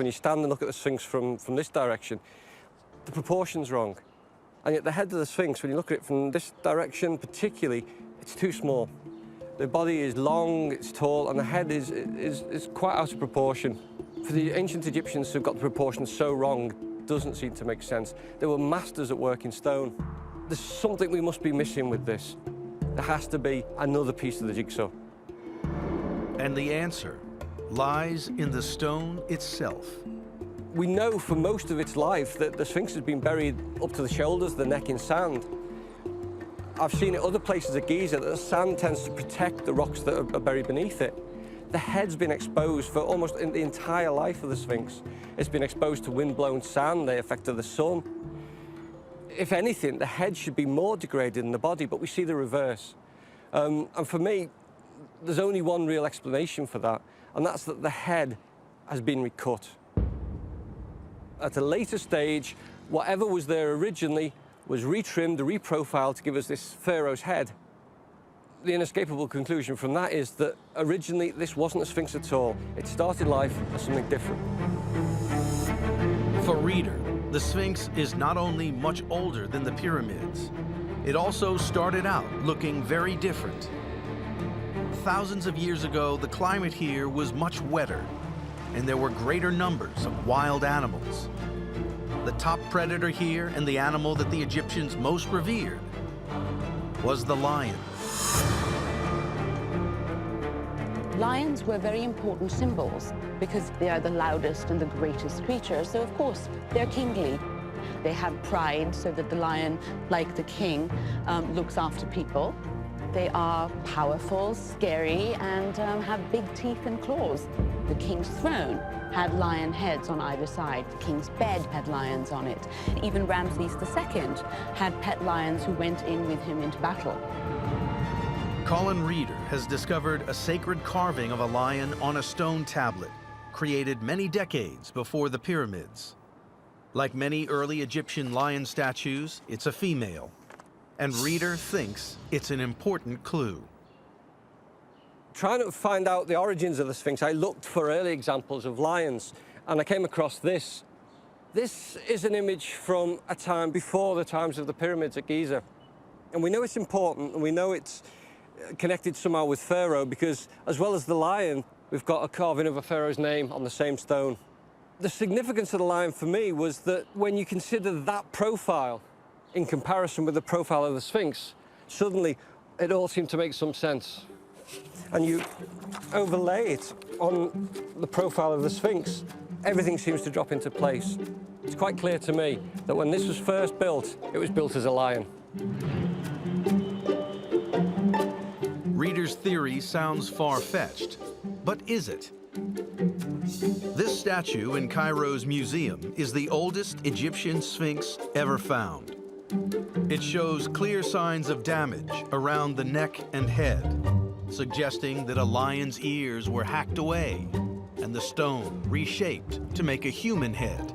when you stand and look at the Sphinx from this direction, the proportion's wrong. And yet the head of the Sphinx, when you look at it from this direction particularly, it's too small. The body is long, it's tall, and the head is quite out of proportion. For the ancient Egyptians to have got the proportions so wrong doesn't seem to make sense. They were masters at work in stone. There's something we must be missing with this. There has to be another piece of the jigsaw. And the answer lies in the stone itself. We know for most of its life that the Sphinx has been buried up to the shoulders, the neck in sand. I've seen at other places at Giza that the sand tends to protect the rocks that are buried beneath it. The head's been exposed for almost the entire life of the Sphinx. It's been exposed to wind-blown sand, the effect of the sun. If anything, the head should be more degraded than the body, but we see the reverse. And for me, there's only one real explanation for that, and that's that the head has been recut. At a later stage, whatever was there originally was retrimmed, reprofiled to give us this pharaoh's head. The inescapable conclusion from that is that originally this wasn't a Sphinx at all. It started life as something different. For Reader, the Sphinx is not only much older than the pyramids, it also started out looking very different. Thousands of years ago, the climate here was much wetter, and there were greater numbers of wild animals. The top predator here, and the animal that the Egyptians most revered, was the lion. Lions were very important symbols because they are the loudest and the greatest creatures, so of course they're kingly. They have pride, so that the lion, like the king, looks after people. They are powerful, scary, and have big teeth and claws. The king's throne had lion heads on either side. The king's bed had lions on it. Even Ramses II had pet lions who went in with him into battle. Colin Reader has discovered a sacred carving of a lion on a stone tablet, created many decades before the pyramids. Like many early Egyptian lion statues, it's a female, and Reader thinks it's an important clue. Trying to find out the origins of the Sphinx, I looked for early examples of lions, and I came across this. This is an image from a time before the times of the pyramids at Giza. And we know it's important, and we know it's connected somehow with Pharaoh, because as well as the lion, we've got a carving of a pharaoh's name on the same stone. The significance of the lion for me was that when you consider that profile in comparison with the profile of the Sphinx, suddenly it all seemed to make some sense. And you overlay it on the profile of the Sphinx, everything seems to drop into place. It's quite clear to me that when this was first built, it was built as a lion. Reader's theory sounds far-fetched, but is it? This statue in Cairo's museum is the oldest Egyptian Sphinx ever found. It shows clear signs of damage around the neck and head, suggesting that a lion's ears were hacked away and the stone reshaped to make a human head.